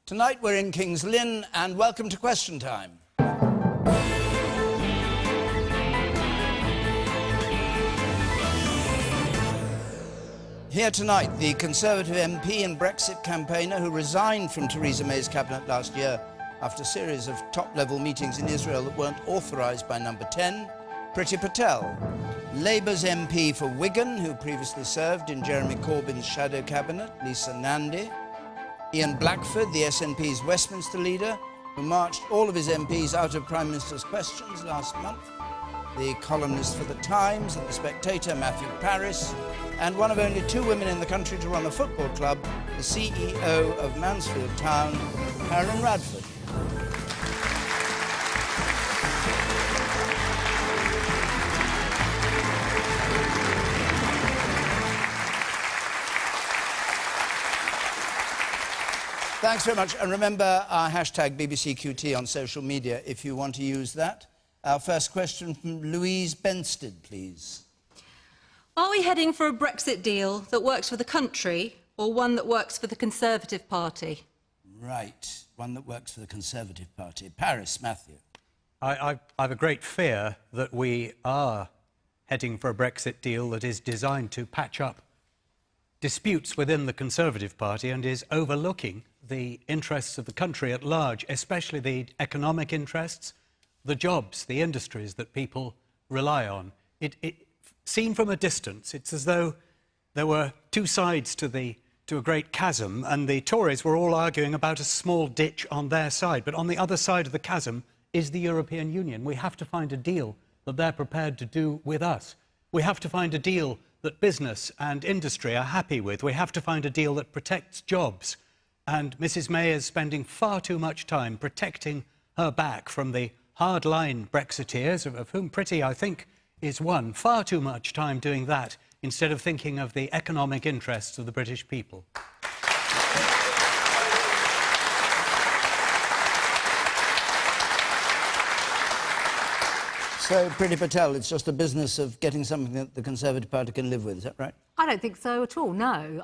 Tonight we're in King's Lynn, and welcome to Question Time. Here tonight, the Conservative MP and Brexit campaigner who resigned from Theresa May's cabinet last year after a series of top-level meetings in Israel that weren't authorised by Number 10, Priti Patel. Labour's MP for Wigan, who previously served in Jeremy Corbyn's shadow cabinet, Lisa Nandy. Ian Blackford, the SNP's Westminster leader, who marched all of his MPs out of Prime Minister's questions last month. The columnist for The Times and The Spectator, Matthew Parris, and one of only 2 women in the country to run a football club, the CEO of Mansfield Town, Karen Radford. Thanks very much, and remember our hashtag BBCQT on social media if you want to use that. Our first question from Louise Benstead, please. Are we heading for a Brexit deal that works for the country or one that works for the Conservative Party? Right, one that works for the Conservative Party. Paris, Matthew. I have a great fear that we are heading for a Brexit deal that is designed to patch up disputes within the Conservative Party and is overlooking the interests of the country at large, especially the economic interests, the jobs, the industries that people rely on. Seen from a distance, it's as though there were 2 sides to a great chasm, and the Tories were all arguing about a small ditch on their side. But on the other side of the chasm is the European Union. We have to find a deal that they're prepared to do with us. We have to find a deal that business and industry are happy with. We have to find a deal that protects jobs. And Mrs May is spending far too much time protecting her back from the hardline Brexiteers, of whom Priti, I think, is one. Far too much time doing that instead of thinking of the economic interests of the British people. So, Priti Patel, it's just a business of getting something that the Conservative Party can live with, is that right? I don't think so at all, no.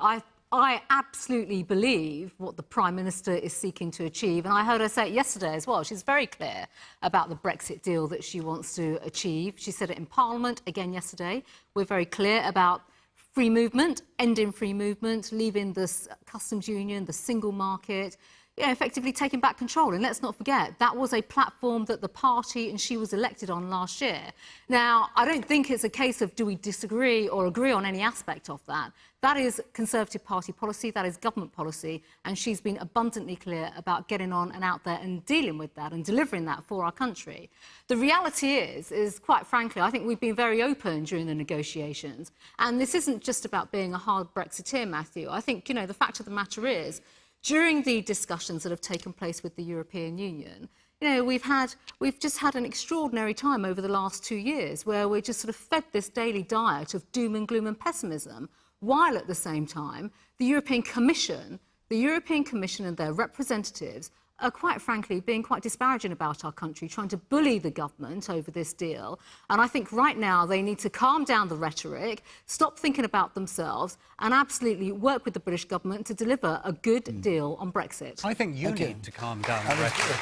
I absolutely believe what the Prime Minister is seeking to achieve, and I heard her say it yesterday as well. She's very clear about the Brexit deal that she wants to achieve. She said it in Parliament again yesterday. We're very clear about free movement, ending free movement, leaving the customs union, the single market, effectively taking back control. And let's not forget, that was a platform that the party and she was elected on last year. Now, I don't think it's a case of do we disagree or agree on any aspect of that. That is Conservative Party policy, that is government policy, and she's been abundantly clear about getting on and out there and dealing with that and delivering that for our country. The reality is quite frankly, I think we've been very open during the negotiations, and this isn't just about being a hard Brexiteer, Matthew. I think, the fact of the matter is, during the discussions that have taken place with the European Union, we've just had an extraordinary time over the last 2 years where we're just sort of fed this daily diet of doom and gloom and pessimism, while at the same time, the European Commission and their representatives are quite frankly being quite disparaging about our country, trying to bully the government over this deal. And I think right now they need to calm down the rhetoric, stop thinking about themselves, and absolutely work with the British government to deliver a good deal on Brexit. I think you need to calm down the rhetoric.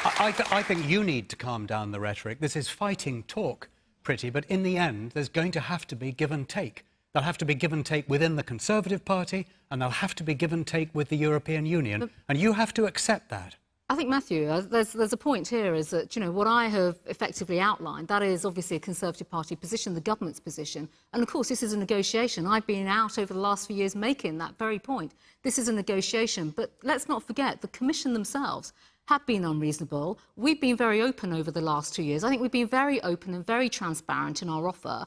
I think you need to calm down the rhetoric. This is fighting talk, Priti, but in the end, there's going to have to be give and take. There'll have to be give and take within the Conservative Party, and there'll have to be give and take with the European Union, and you have to accept that. I think, Matthew, there's a point here is that, what I have effectively outlined, that is obviously a Conservative Party position, the government's position, and of course this is a negotiation. I've been out over the last few years making that very point. This is a negotiation, but let's not forget the Commission themselves have been unreasonable. We've been very open over the last 2 years. I think we've been very open and very transparent in our offer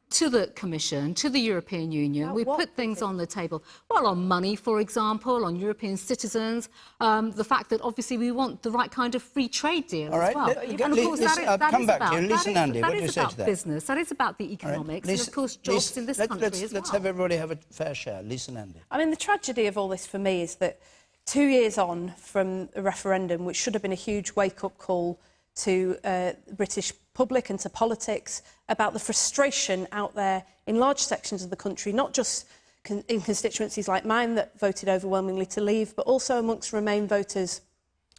to the Commission, to the European Union. We put things on the table. Well, on money, for example, on European citizens, the fact that obviously we want the right kind of free trade deal as well. And of course, that is about Lisa Nandy. What do you say to that? Business. That is about the economics, and of course jobs in this country as well. Let's have everybody have a fair share. Lisa Nandy. I mean, the tragedy of all this for me is that 2 years on from a referendum, which should have been a huge wake-up call to the British public and to politics about the frustration out there in large sections of the country, not just in constituencies like mine that voted overwhelmingly to leave, but also amongst Remain voters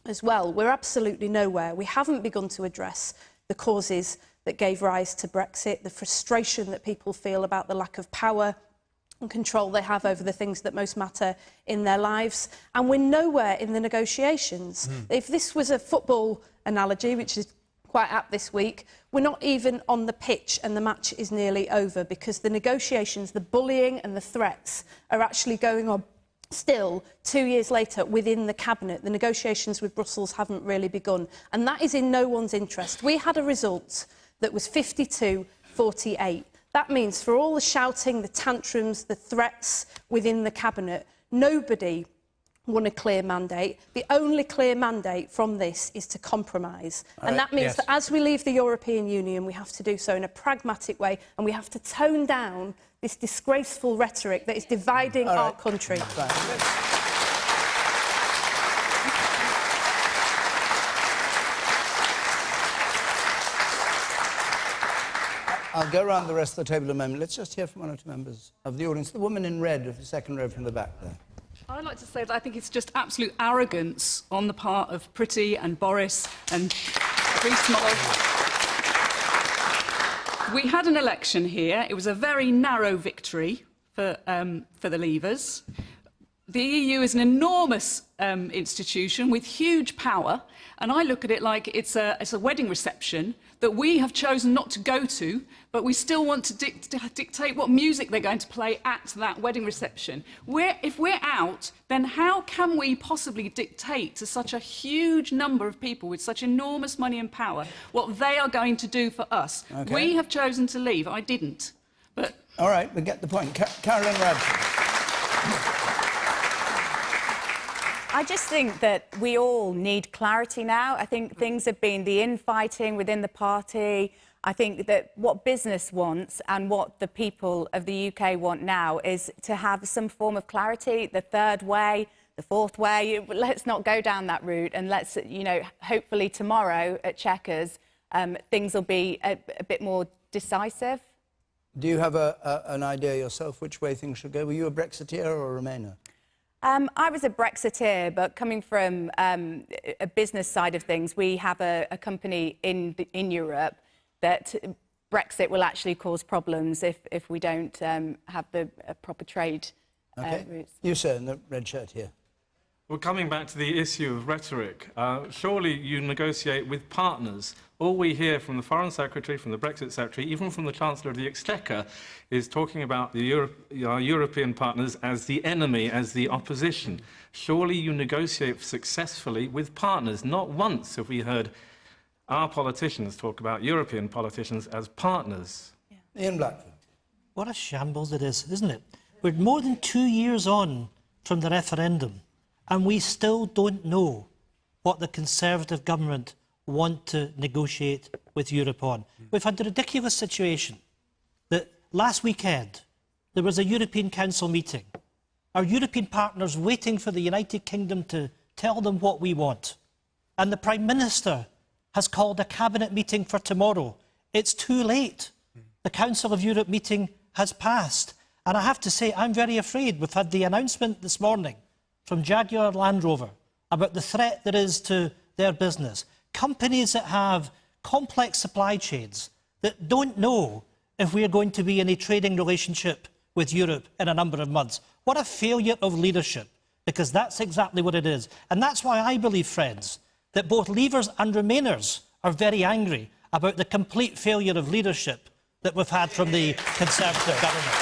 as well. We're absolutely nowhere. We haven't begun to address the causes that gave rise to Brexit, the frustration that people feel about the lack of power and control they have over the things that most matter in their lives. And we're nowhere in the negotiations. If this was a football analogy, which is quite apt this week, we're not even on the pitch and the match is nearly over, because the negotiations, the bullying and the threats are actually going on still 2 years later within the Cabinet. The negotiations with Brussels haven't really begun, and that is in no one's interest. We had a result that was 52-48. That means for all the shouting, the tantrums, the threats within the Cabinet, nobody won a clear mandate. The only clear mandate from this is to compromise. And that means that as we leave the European Union, we have to do so in a pragmatic way, and we have to tone down this disgraceful rhetoric that is dividing our country. I'll go around the rest of the table in a moment. Let's just hear from one or two members of the audience. The woman in red, the second row from the back there. I'd like to say that I think it's just absolute arrogance on the part of Priti and Boris and Rees-Mogg. We had an election here. It was a very narrow victory for the Leavers. The EU is an enormous institution with huge power, and I look at it like it's a wedding reception that we have chosen not to go to, but we still want to dictate what music they're going to play at that wedding reception. If we're out, then how can we possibly dictate to such a huge number of people with such enormous money and power what they are going to do for us? Okay. We have chosen to leave. I didn't. But all right, we get the point. Carolyn Radford. I just think that we all need clarity now. I think things have been the infighting within the party. I think that what business wants and what the people of the UK want now is to have some form of clarity. The third way, the fourth way, let's not go down that route, and let's, you know, hopefully tomorrow at Chequers, things will be a bit more decisive. Do you have an idea yourself which way things should go? Were you a Brexiteer or a Remainer? I was a Brexiteer, but coming from a business side of things, we have a company in Europe that Brexit will actually cause problems if we don't have the proper trade routes. You, sir, in the red shirt here. Well, coming back to the issue of rhetoric, surely you negotiate with partners. All we hear from the Foreign Secretary, from the Brexit Secretary, even from the Chancellor of the Exchequer, is talking about our European partners as the enemy, as the opposition. Surely you negotiate successfully with partners. Not once have we heard our politicians talk about European politicians as partners. Yeah. Ian Blackford. What a shambles it is, isn't it? We're more than 2 years on from the referendum, and we still don't know what the Conservative government want to negotiate with Europe on. We've had the ridiculous situation that last weekend there was a European Council meeting. Our European partners waiting for the United Kingdom to tell them what we want. And the Prime Minister has called a cabinet meeting for tomorrow. It's too late. The Council of Europe meeting has passed. And I have to say, I'm very afraid. We've had the announcement this morning from Jaguar Land Rover about the threat there is to their business. Companies that have complex supply chains that don't know if we're going to be in a trading relationship with Europe in a number of months. What a failure of leadership, because that's exactly what it is. And that's why I believe, friends, that both Leavers and Remainers are very angry about the complete failure of leadership that we've had from the Conservative government.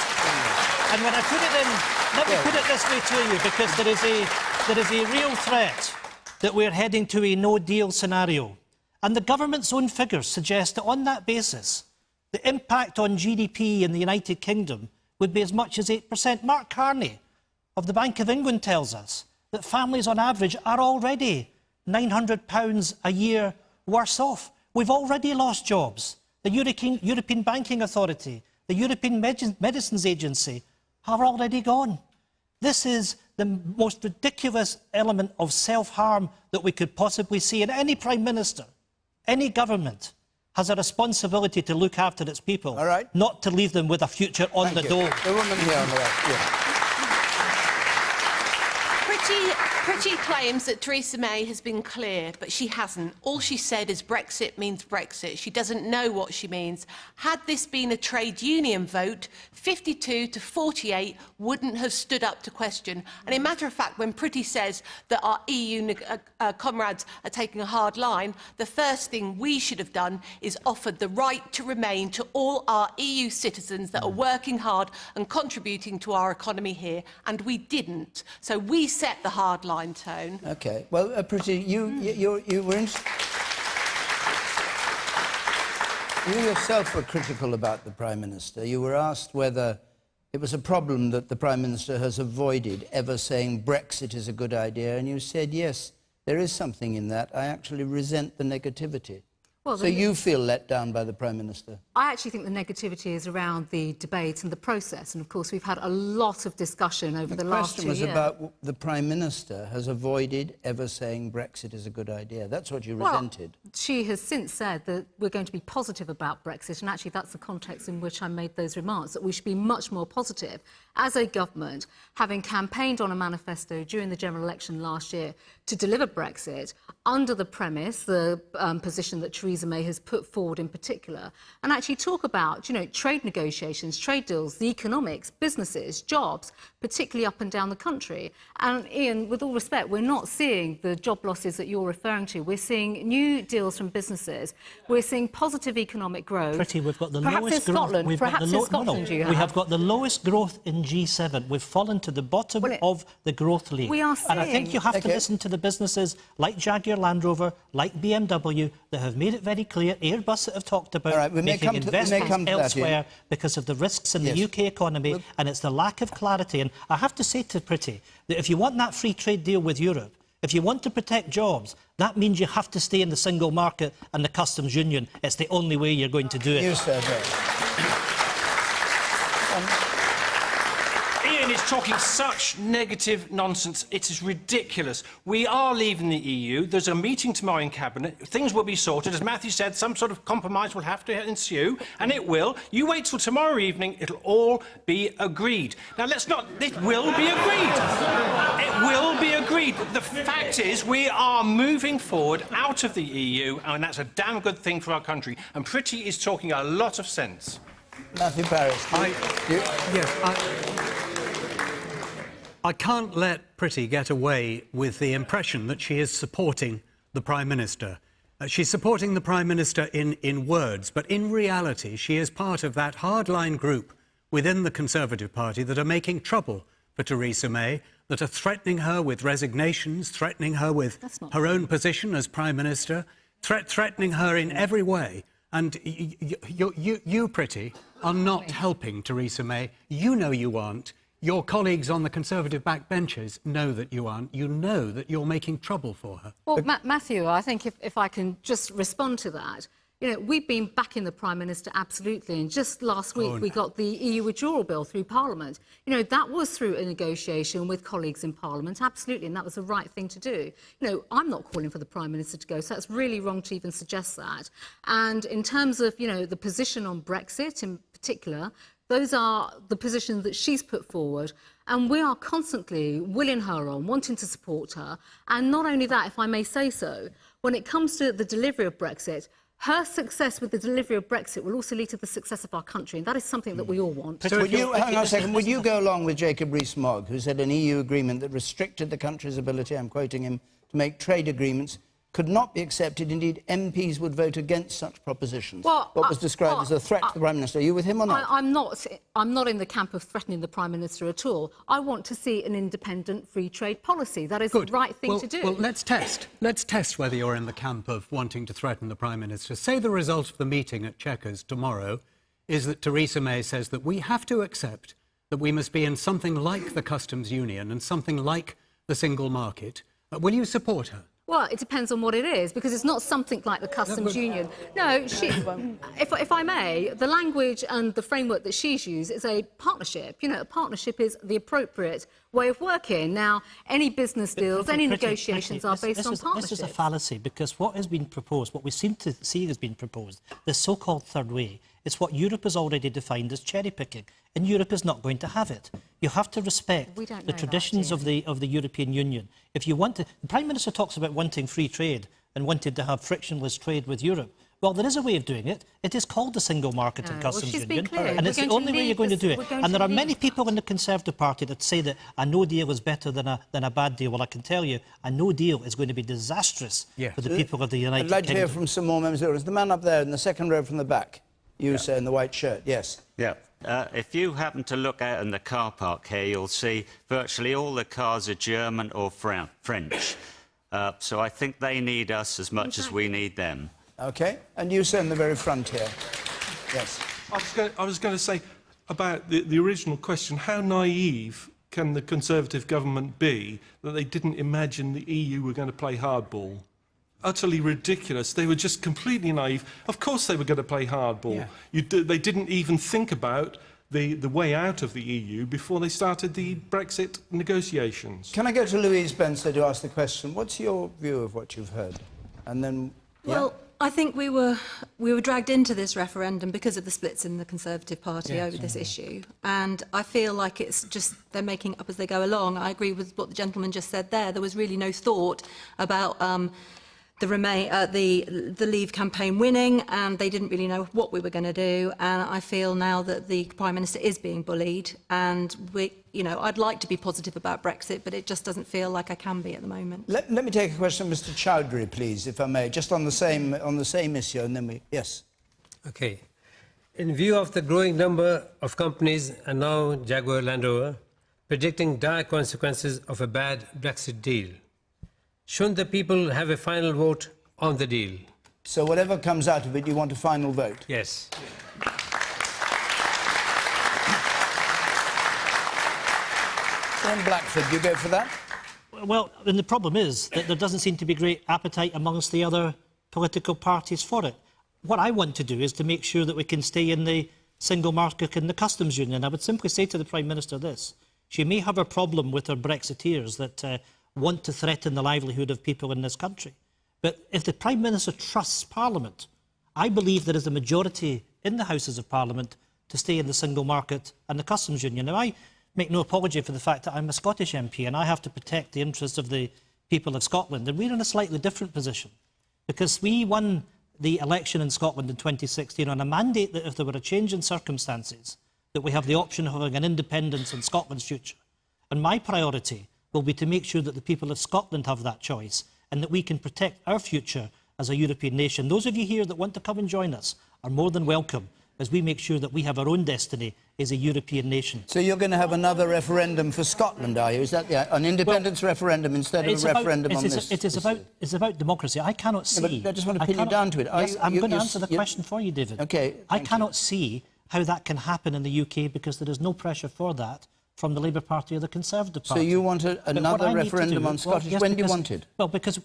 And when I put it in, let me put it this way to you, because there is a real threat that we're heading to a no-deal scenario. And the government's own figures suggest that on that basis, the impact on GDP in the United Kingdom would be as much as 8%. Mark Carney of the Bank of England tells us that families on average are already £900 a year worse off. We've already lost jobs. The European Banking Authority, the European Medicines Agency have already gone. This is the most ridiculous element of self-harm that we could possibly see. And any Prime Minister, any government, has a responsibility to look after its people, not to leave them with a future on the dole. The woman here on the left. Yeah. Pretty claims that Theresa May has been clear, but she hasn't. All she said is Brexit means Brexit. She doesn't know what she means. Had this been a trade union vote, 52 to 48 wouldn't have stood up to question. And in matter of fact, when Pretty says that our EU comrades are taking a hard line, the first thing we should have done is offered the right to remain to all our EU citizens that are working hard and contributing to our economy here, and we didn't. So we set the hardline tone. OK. Well, Pretty, you were you yourself were critical about the Prime Minister. You were asked whether it was a problem that the Prime Minister has avoided ever saying Brexit is a good idea, and you said, yes, there is something in that. I actually resent the negativity. Well, so you feel let down by the Prime Minister? I actually think the negativity is around the debate and the process. And, of course, we've had a lot of discussion over the last 2 years. The question was about the Prime Minister has avoided ever saying Brexit is a good idea. That's what you resented. She has since said that we're going to be positive about Brexit, and actually that's the context in which I made those remarks, that we should be much more positive. As a government, having campaigned on a manifesto during the general election last year to deliver Brexit under the premise, the position that Theresa May has put forward in particular, and actually talk about, you know, trade negotiations, trade deals, the economics, businesses, jobs, particularly up and down the country. And Ian, with all respect, we're not seeing the job losses that you're referring to. We're seeing new deals from businesses. We're seeing positive economic growth. Pretty, we've got the perhaps lowest in growth. Scotland, We've perhaps got the in Scotland you have. We have got the lowest growth in G7. We've fallen to the bottom of the growth league. We are seeing... And I think you have to listen to the businesses like Jaguar Land Rover, like BMW, that have made it very clear, Airbus that have talked about making investments elsewhere because of the risks in the UK economy, and it's the lack of clarity. And I have to say to Pretty that if you want that free trade deal with Europe, if you want to protect jobs, that means you have to stay in the single market and the customs union. It's the only way you're going to do it. Ian is talking such negative nonsense. It is ridiculous. We are leaving the EU. There's a meeting tomorrow in Cabinet. Things will be sorted. As Matthew said, some sort of compromise will have to ensue, and it will. You wait till tomorrow evening. It'll all be agreed. Now, let's not... It will be agreed. It will be agreed. The fact is, we are moving forward out of the EU, and that's a damn good thing for our country. And Pretty is talking a lot of sense. Matthew Parris. I can't let Pretty get away with the impression that she is supporting the Prime Minister. She's supporting the Prime Minister in words, but in reality she is part of that hardline group within the Conservative Party that are making trouble for Theresa May, that are threatening her with resignations, threatening her with her own position as Prime Minister, threatening her in every way. And you, Pretty, are not helping Theresa May. You know you aren't. Your colleagues on the Conservative backbenches know that you aren't. You know that you're making trouble for her. Well, Matthew, I think if I can just respond to that, you know, we've been backing the Prime Minister absolutely, and just last week we got the EU withdrawal bill through Parliament. You know, that was through a negotiation with colleagues in Parliament, absolutely, and that was the right thing to do. You know, I'm not calling for the Prime Minister to go, so that's really wrong to even suggest that. And in terms of, you know, the position on Brexit in particular, those are the positions that she's put forward, and we are constantly willing her on, wanting to support her. And not only that, if I may say so, when it comes to the delivery of Brexit, her success with the delivery of Brexit will also lead to the success of our country, and that is something that we all want. So hang on a second, would you go along with Jacob Rees-Mogg, who said an EU agreement that restricted the country's ability, I'm quoting him, to make trade agreements could not be accepted. Indeed, MPs would vote against such propositions. What was described as a threat to the Prime Minister. Are you with him or not? I'm not in the camp of threatening the Prime Minister at all. I want to see an independent free trade policy. That is the right thing to do. Well, let's test. Let's test whether you're in the camp of wanting to threaten the Prime Minister. Say the result of the meeting at Chequers tomorrow is that Theresa May says that we have to accept that we must be in something like the customs union and something like the single market. Will you support her? Well, it depends on what it is, because it's not something like the customs union. No, if I may, the language and the framework that she's used is a partnership. You know, a partnership is the appropriate way of working. Now, any business deals, any negotiations are based on partnership. This is a fallacy, because what has been proposed, what we seem to see has been proposed, this so-called third way, It's what Europe has already defined as cherry picking, and Europe is not going to have it. You have to respect the traditions of the European Union. If you want to, the Prime Minister talks about wanting free trade and wanted to have frictionless trade with Europe. Well, there is a way of doing it. It is called the Single Market and Customs Union, and it's the only way you're going to do it. And there are many people in the Conservative Party that say that a no deal is better than a bad deal. Well, I can tell you, a no deal is going to be disastrous for the people of the United Kingdom. I'd like to hear from some more members of the audience. The man up there in the second row from the back, you say, in the white shirt, yes. Yeah. If you happen to look out in the car park here, you'll see virtually all the cars are German or French. So I think they need us as much as we need them. OK. And you, sir, in the very front here. Yes. I was going to say about the original question, how naive can the Conservative government be that they didn't imagine the EU were going to play hardball? Utterly ridiculous. They were just completely naive. Of course they were going to play hardball. Yeah. They didn't even think about the way out of the EU before they started the Brexit negotiations. Can I go to Louise Benstead to ask the question? What's your view of what you've heard? And then... Well, I think we were dragged into this referendum because of the splits in the Conservative Party over this issue, and I feel like it's just they're making it up as they go along. I agree with what the gentleman just said there. There was really no thought about the Leave campaign winning, and they didn't really know what we were going to do. And I feel now that the Prime Minister is being bullied, and I'd like to be positive about Brexit, but it just doesn't feel like I can be at the moment. Let me take a question, Mr. Chowdhury, please, if I may, just on the same issue, and then we yes. Okay. In view of the growing number of companies, and now Jaguar Land Rover, predicting dire consequences of a bad Brexit deal, shouldn't the people have a final vote on the deal? So whatever comes out of it, you want a final vote? Yes. Ian Blackford, do you go for that? Well, and the problem is that there doesn't seem to be great appetite amongst the other political parties for it. What I want to do is to make sure that we can stay in the single market and the customs union. I would simply say to the Prime Minister this. She may have a problem with her Brexiteers that want to threaten the livelihood of people in this country. But if the Prime Minister trusts Parliament, I believe there is a majority in the Houses of Parliament to stay in the single market and the customs union. Now, I make no apology for the fact that I'm a Scottish MP and I have to protect the interests of the people of Scotland. And we're in a slightly different position because we won the election in Scotland in 2016 on a mandate that if there were a change in circumstances, that we have the option of having an independence in Scotland's future. And my priority will be to make sure that the people of Scotland have that choice and that we can protect our future as a European nation. Those of you here that want to come and join us are more than welcome as we make sure that we have our own destiny as a European nation. So you're going to have another referendum for Scotland, are you? Is that an independence referendum instead of a referendum on this? It's about democracy. I cannot see... Yeah, but I just want to pin you down to it. Yes, I'm going to answer the question for you, David. OK. I cannot see how that can happen in the UK because there is no pressure for that from the Labour Party or the Conservative Party. So you want another referendum on Scottish? Yes, when do you want it? Well, because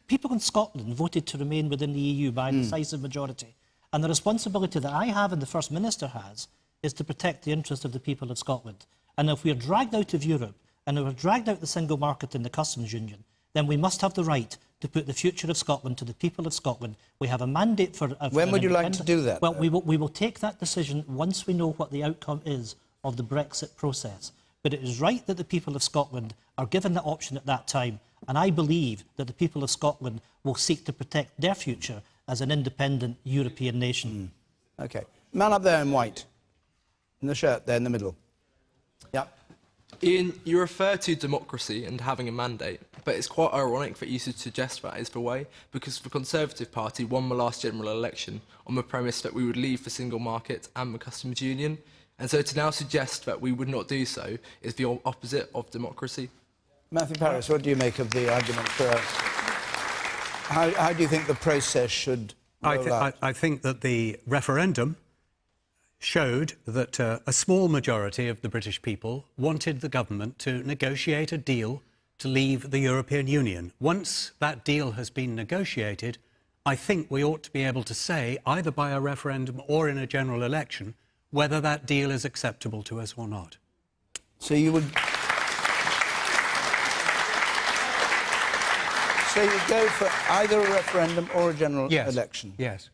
people in Scotland voted to remain within the EU by a decisive majority. And the responsibility that I have and the First Minister has is to protect the interests of the people of Scotland. And if we are dragged out of Europe and if we're dragged out the single market and the customs union, then we must have the right to put the future of Scotland to the people of Scotland. We have a mandate for... When would you like to do that? Well, we will take that decision once we know what the outcome is of the Brexit process. But it is right that the people of Scotland are given the option at that time. And I believe that the people of Scotland will seek to protect their future as an independent European nation. OK. Man up there in white, in the shirt there in the middle. Yeah. Ian, you refer to democracy and having a mandate, but it's quite ironic that you should suggest that is the way, because the Conservative Party won the last general election on the premise that we would leave the single market and the customs union, and so to now suggest that we would not do so is the opposite of democracy. Matthew Parris, what do you make of the argument for... How do you think the process should roll out? I think that the referendum showed that a small majority of the British people wanted the government to negotiate a deal to leave the European Union. Once that deal has been negotiated, I think we ought to be able to say, either by a referendum or in a general election, whether that deal is acceptable to us or not. So you would... So you go for either a referendum or a general election? Yes.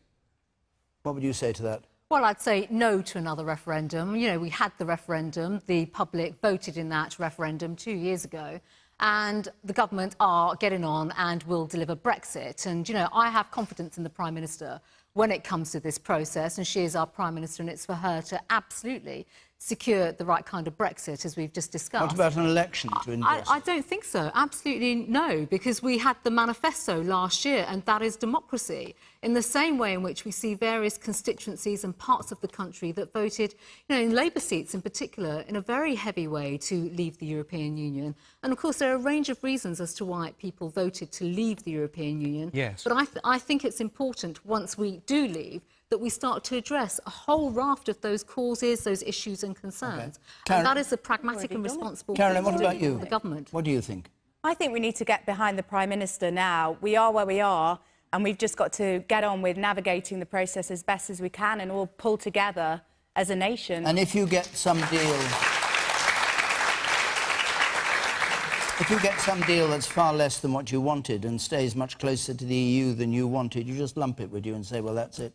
What would you say to that? Well, I'd say no to another referendum. You know, we had the referendum. The public voted in that referendum 2 years ago. And the government are getting on and will deliver Brexit. And, you know, I have confidence in the Prime Minister when it comes to this process, and she is our Prime Minister, and it's for her to absolutely secure the right kind of Brexit, as we've just discussed. What about an election to endorse? I don't think so. Absolutely no, because we had the manifesto last year, and that is democracy. In the same way in which we see various constituencies and parts of the country that voted, you know, in Labour seats in particular, in a very heavy way to leave the European Union. And of course, there are a range of reasons as to why people voted to leave the European Union. Yes. But I think it's important, once we do leave, that we start to address a whole raft of those causes, those issues and concerns. Okay. And that is the pragmatic and responsible Caroline, thing what to about do you? for the government. What do you think? I think we need to get behind the Prime Minister now. We are where we are, and we've just got to get on with navigating the process as best as we can and all pull together as a nation. And if you get some deal... If you get some deal that's far less than what you wanted and stays much closer to the EU than you wanted, you just lump it, would you, and say, well, that's it?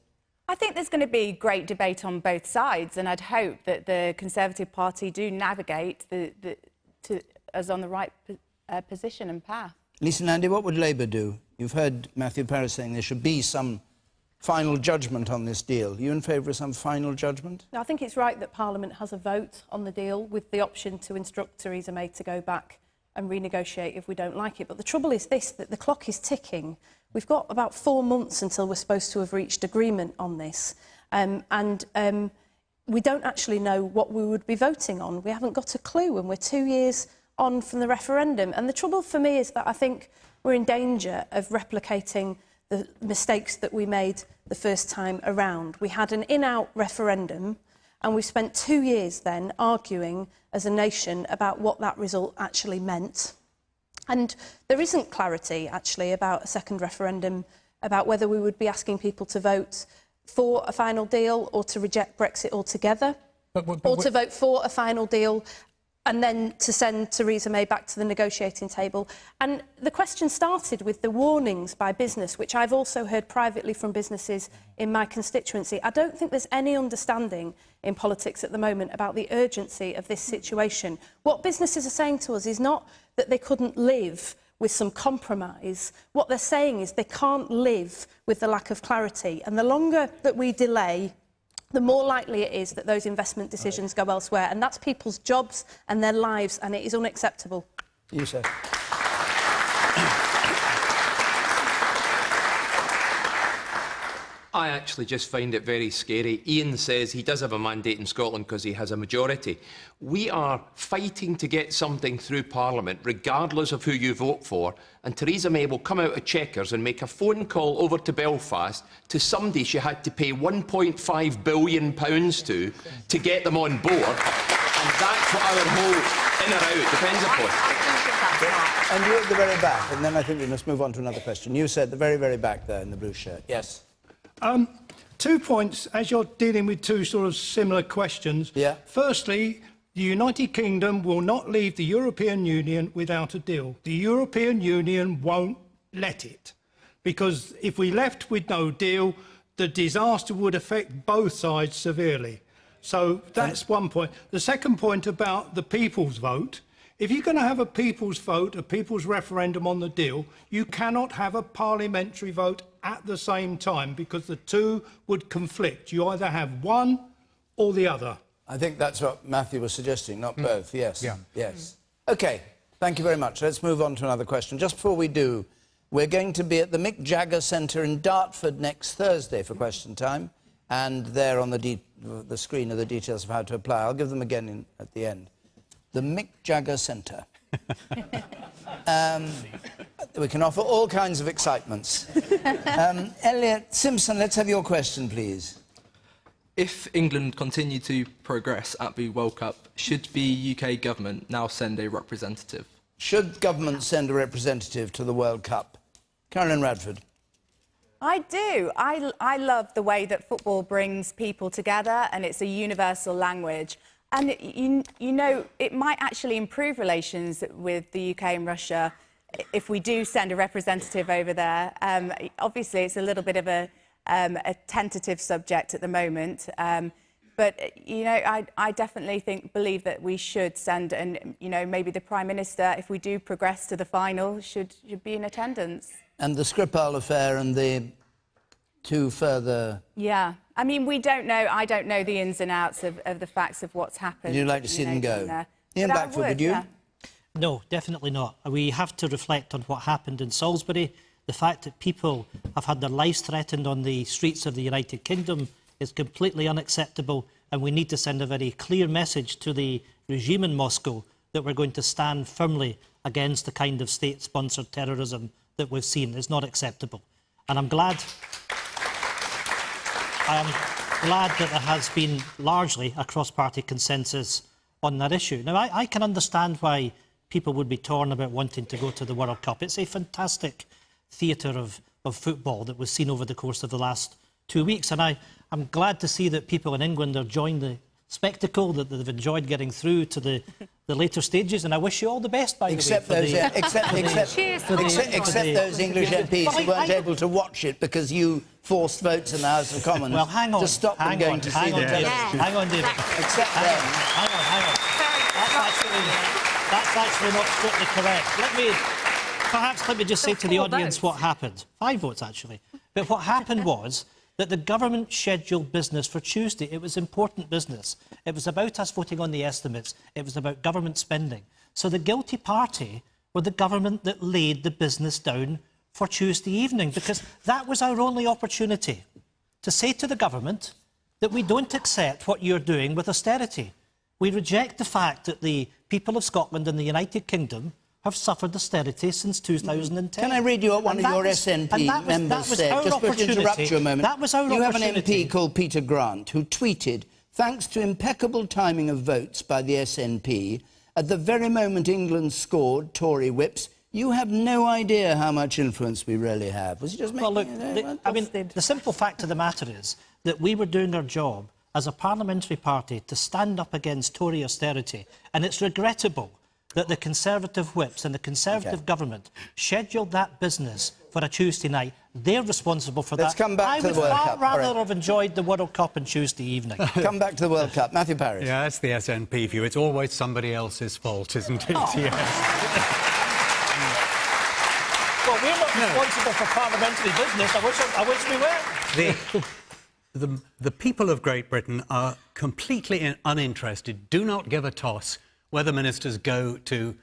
I think there's going to be great debate on both sides, and I'd hope that the Conservative Party do navigate us on the right position and path. Lisa Nandy, what would Labour do? You've heard Matthew Parris saying there should be some final judgment on this deal. Are you in favour of some final judgment? I think it's right that Parliament has a vote on the deal with the option to instruct Theresa May to go back and renegotiate if we don't like it. But the trouble is this, that the clock is ticking. We've got about 4 months until we're supposed to have reached agreement on this. We don't actually know what we would be voting on. We haven't got a clue, and we're 2 years on from the referendum. And the trouble for me is that I think we're in danger of replicating the mistakes that we made the first time around. We had an in-out referendum, and we spent 2 years then arguing as a nation about what that result actually meant. And there isn't clarity, actually, about a second referendum, about whether we would be asking people to vote for a final deal or to reject Brexit altogether, or to vote for a final deal and then to send Theresa May back to the negotiating table. And the question started with the warnings by business, which I've also heard privately from businesses in my constituency. I don't think there's any understanding in politics at the moment about the urgency of this situation. What businesses are saying to us is not that they couldn't live with some compromise. What they're saying is they can't live with the lack of clarity. And the longer that we delay, the more likely it is that those investment decisions go elsewhere. And that's people's jobs and their lives, and it is unacceptable. You say. I actually just find it very scary. Ian says he does have a mandate in Scotland because he has a majority. We are fighting to get something through Parliament, regardless of who you vote for, and Theresa May will come out of Chequers and make a phone call over to Belfast to somebody she had to pay £1.5 billion to get them on board, and that's what our whole in or out depends upon. And you're at the very back, and then I think we must move on to another question. You said the very, very back there in the blue shirt. Yes. 2 points, as you're dealing with two sort of similar questions. Yeah. Firstly, the United Kingdom will not leave the European Union without a deal. The European Union won't let it. Because if we left with no deal, the disaster would affect both sides severely. So that's one point. The second point about the people's vote, if you're going to have a people's vote, a people's referendum on the deal, you cannot have a parliamentary vote at the same time because the two would conflict. You either have one or the other. I think that's what Matthew was suggesting, not both. Yes. Yeah. Yes. OK, thank you very much. Let's move on to another question. Just before we do, we're going to be at the Mick Jagger Centre in Dartford next Thursday for question time, and there on the screen are the details of how to apply. I'll give them again at the end. The Mick Jagger Centre. We can offer all kinds of excitements. Elliot Simpson, let's have your question, please. If England continue to progress at the World Cup, should the UK government now send a representative? Should government send a representative to the World Cup? Caroline Radford. I do. I love the way that football brings people together, and it's a universal language. And, you know, it might actually improve relations with the UK and Russia if we do send a representative over there. Obviously, it's a little bit of a a tentative subject at the moment. But, you know, I definitely believe that we should send, and, you know, maybe the Prime Minister, if we do progress to the final, should be in attendance. And the Skripal affair and the two further... Yeah. I mean, we don't know, I don't know the ins and outs of the facts of what's happened. Would you like to see them go? Ian Backford, would you? Yeah. No, definitely not. We have to reflect on what happened in Salisbury. The fact that people have had their lives threatened on the streets of the United Kingdom is completely unacceptable, and we need to send a very clear message to the regime in Moscow that we're going to stand firmly against the kind of state-sponsored terrorism that we've seen. It's not acceptable. And I'm glad that there has been largely a cross-party consensus on that issue. Now, I can understand why people would be torn about wanting to go to the World Cup. It's a fantastic theatre of football that was seen over the course of the last 2 weeks, and I'm glad to see that people in England are enjoying the spectacle, that they've enjoyed getting through to the later stages, and I wish you all the best, by the way. Except those English MPs who weren't able to watch it because you forced votes in the House of Commons. Well, hang on. To stop them going to see the television. Hang on, David. Except them. Hang on. That's actually not strictly correct. Perhaps let me just say to the audience what happened. 5 votes, actually. But what happened was that the government scheduled business for Tuesday. It was important business. It was about us voting on the estimates. It was about government spending. So the guilty party were the government that laid the business down for Tuesday evening, because that was our only opportunity to say to the government that we don't accept what you're doing with austerity. We reject the fact that the people of Scotland and the United Kingdom have suffered austerity since 2010. Can I read you what one of your SNP members said? Just to interrupt you a moment. That was our You have an opportunity. MP called Peter Grant who tweeted, "Thanks to impeccable timing of votes by the SNP, at the very moment England scored Tory whips, you have no idea how much influence we really have." Was he just making... Well, look, the simple fact of the matter is that we were doing our job as a parliamentary party to stand up against Tory austerity, and it's regrettable that the Conservative whips and the Conservative government scheduled that business for a Tuesday night. They're responsible for that. Let's come back to the World Cup. I would far rather have enjoyed the World Cup on Tuesday evening. Come back to the World Cup. Matthew Parris. Yeah, that's the SNP view. It's always somebody else's fault, isn't it? Oh. Yes. Well, we're not responsible for parliamentary business. I wish we were. The people of Great Britain are completely uninterested. Do not give a toss whether ministers go to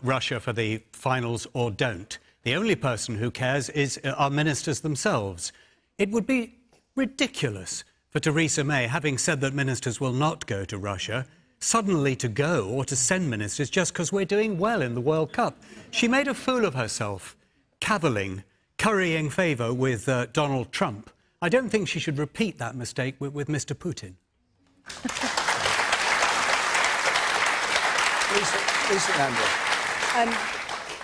Russia for the finals or don't. The only person who cares is our ministers themselves. It would be ridiculous for Theresa May, having said that ministers will not go to Russia, suddenly to go or to send ministers just because we're doing well in the World Cup. She made a fool of herself, cavilling, currying favour with Donald Trump. I don't think she should repeat that mistake with Mr. Putin.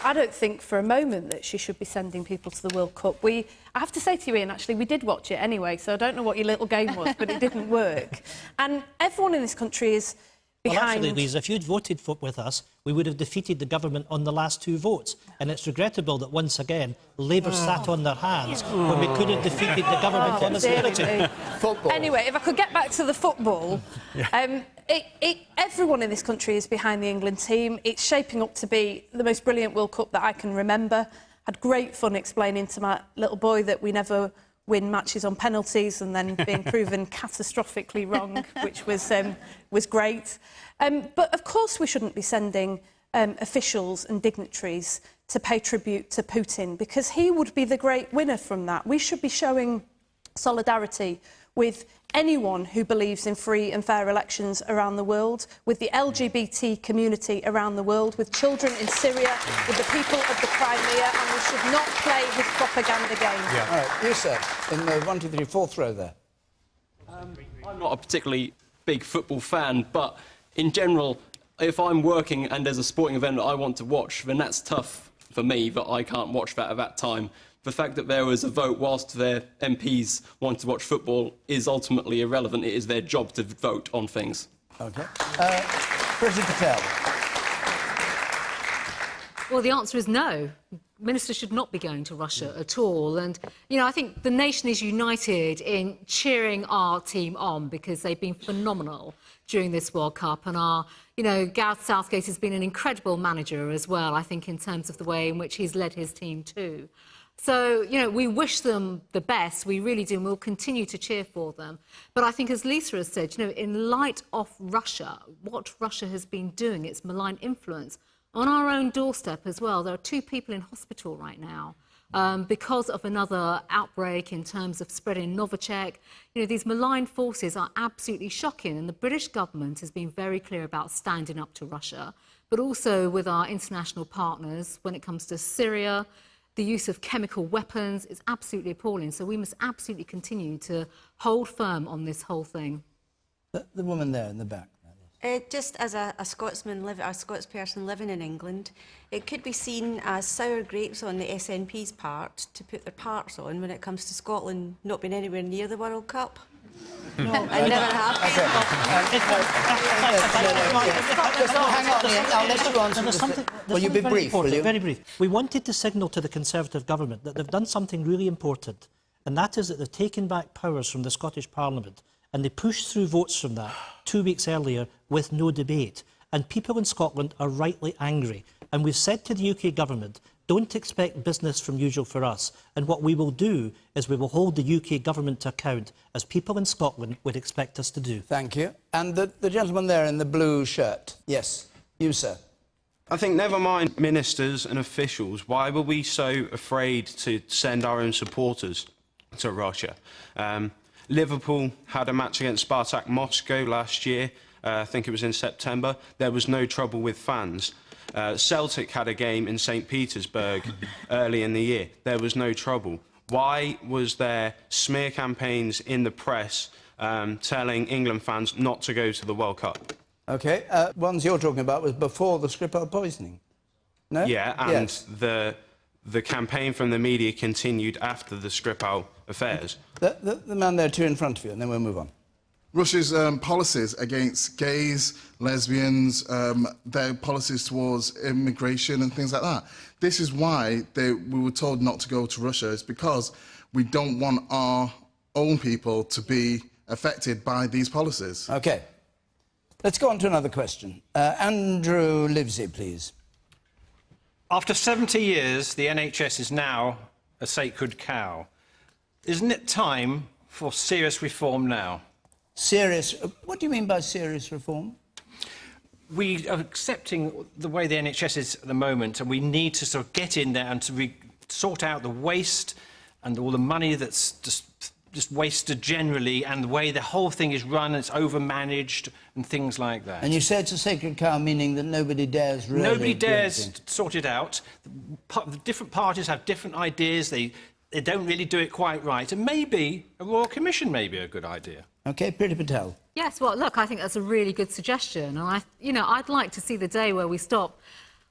I don't think for a moment that she should be sending people to the World Cup. I have to say to you, Ian, actually, we did watch it anyway, so I don't know what your little game was, but it didn't work. And everyone in this country is behind... Well, actually, Lisa, if you'd voted with us, we would have defeated the government on the last 2 votes. And it's regrettable that, once again, Labour sat on their hands when we could have defeated the government on austerity. Anyway, if I could get back to the football... everyone in this country is behind the England team. It's shaping up to be the most brilliant World Cup that I can remember. Had great fun explaining to my little boy that we never win matches on penalties and then being proven catastrophically wrong, which was great. But of course we shouldn't be sending officials and dignitaries to pay tribute to Putin, because he would be the great winner from that. We should be showing solidarity with anyone who believes in free and fair elections around the world, with the LGBT community around the world, with children in Syria, with the people of the Crimea, and we should not play his propaganda game. Yeah. All right, you, sir, in the 1, 2, 3, 4th row there. I'm not a particularly big football fan, but in general, if I'm working and there's a sporting event that I want to watch, then that's tough for me that I can't watch that at that time. The fact that there was a vote whilst their MPs wanted to watch football is ultimately irrelevant. It is their job to vote on things. OK. Priti Patel. Well, the answer is no. Minister should not be going to Russia at all. And, you know, I think the nation is united in cheering our team on because they've been phenomenal during this World Cup. And you know, Gareth Southgate has been an incredible manager as well, I think, in terms of the way in which he's led his team too. So, you know, we wish them the best, we really do, and we'll continue to cheer for them. But I think, as Lisa has said, you know, in light of Russia, what Russia has been doing, its malign influence, on our own doorstep as well, there are 2 people in hospital right now because of another outbreak in terms of spreading Novichok. You know, these malign forces are absolutely shocking, and the British government has been very clear about standing up to Russia, but also with our international partners when it comes to Syria. The use of chemical weapons is absolutely appalling, so we must absolutely continue to hold firm on this whole thing. The woman there in the back. Just as a Scotsman, a Scots person living in England, it could be seen as sour grapes on the SNP's part to put their parts on when it comes to Scotland not being anywhere near the World Cup. No, I never have Hang on, Ian. I'll let you answer. Will you be brief, will you? Very brief. We wanted to signal to the Conservative government that they've done something really important, and that is that they've taken back powers from the Scottish Parliament, and they pushed through votes from that 2 weeks earlier with no debate. And people in Scotland are rightly angry. And we've said to the UK government, don't expect business from usual for us. And what we will do is we will hold the UK government to account, as people in Scotland would expect us to do. Thank you. And the gentleman there in the blue shirt. Yes, you, sir. I think, never mind ministers and officials, why were we so afraid to send our own supporters to Russia? Liverpool had a match against Spartak Moscow last year. I think it was in September. There was no trouble with fans. Celtic had a game in St. Petersburg early in the year. There was no trouble. Why was there smear campaigns in the press telling England fans not to go to the World Cup? OK. Ones you're talking about was before the Skripal poisoning. No? Yeah, and yes. the campaign from the media continued after the Skripal affairs. The man there, 2 in front of you, and then we'll move on. Russia's policies against gays, lesbians, their policies towards immigration and things like that. This is why we were told not to go to Russia. It's because we don't want our own people to be affected by these policies. OK. Let's go on to another question. Andrew Livesey, please. After 70 years, the NHS is now a sacred cow. Isn't it time for serious reform now? Serious? What do you mean by serious reform? We are accepting the way the NHS is at the moment, and we need to sort of get in there and to sort out the waste and all the money that's just wasted generally, and the way the whole thing is run, it's overmanaged and things like that. And you say it's a sacred cow, meaning that nobody dares really... Nobody dares sort it out. The different parties have different ideas. They don't really do it quite right. And maybe a Royal Commission may be a good idea. OK, Priti Patel. Yes, well, look, I think that's a really good suggestion. And, I'd like to see the day where we stop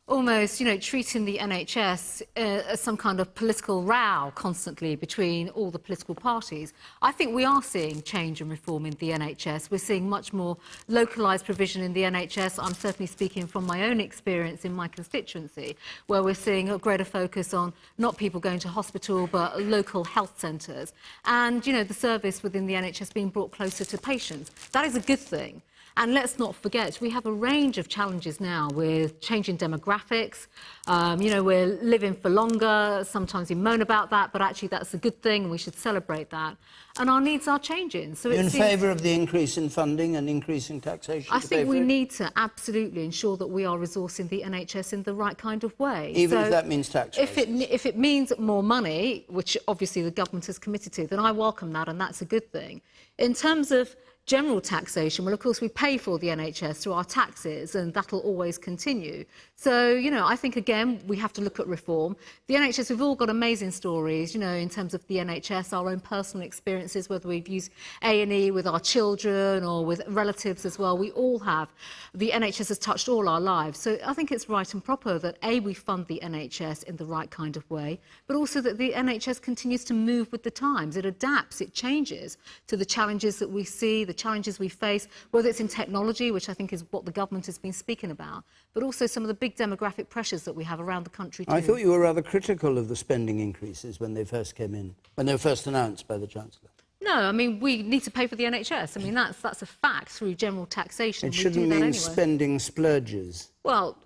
almost, treating the NHS as some kind of political row constantly between all the political parties. I think we are seeing change and reform in the NHS. We're seeing much more localised provision in the NHS. I'm certainly speaking from my own experience in my constituency, where we're seeing a greater focus on not people going to hospital, but local health centres. And, the service within the NHS being brought closer to patients. That is a good thing. And let's not forget, we have a range of challenges now with changing demographics. We're living for longer. Sometimes we moan about that, but actually that's a good thing, and we should celebrate that. And our needs are changing. So You're in favour of the increase in funding and increasing taxation? I think we need to absolutely ensure that we are resourcing the NHS in the right kind of way. Even if that means tax raises? If it means more money, which obviously the government has committed to, then I welcome that, and that's a good thing. In terms of general taxation, well, of course, we pay for the NHS through our taxes, and that'll always continue. So, I think, again, we have to look at reform. The NHS, we've all got amazing stories, in terms of the NHS, our own personal experiences, whether we've used A&E with our children or with relatives as well. We all have. The NHS has touched all our lives. So I think it's right and proper that, A, we fund the NHS in the right kind of way, but also that the NHS continues to move with the times. It adapts, it changes to the challenges that we see, the the challenges we face, whether it's in technology, which I think is what the government has been speaking about, but also some of the big demographic pressures that we have around the country too. I thought you were rather critical of the spending increases when they first came in, when they were first announced by the Chancellor. No, I mean, we need to pay for the NHS. I mean, that's a fact through general taxation. It shouldn't mean spending splurges. Well,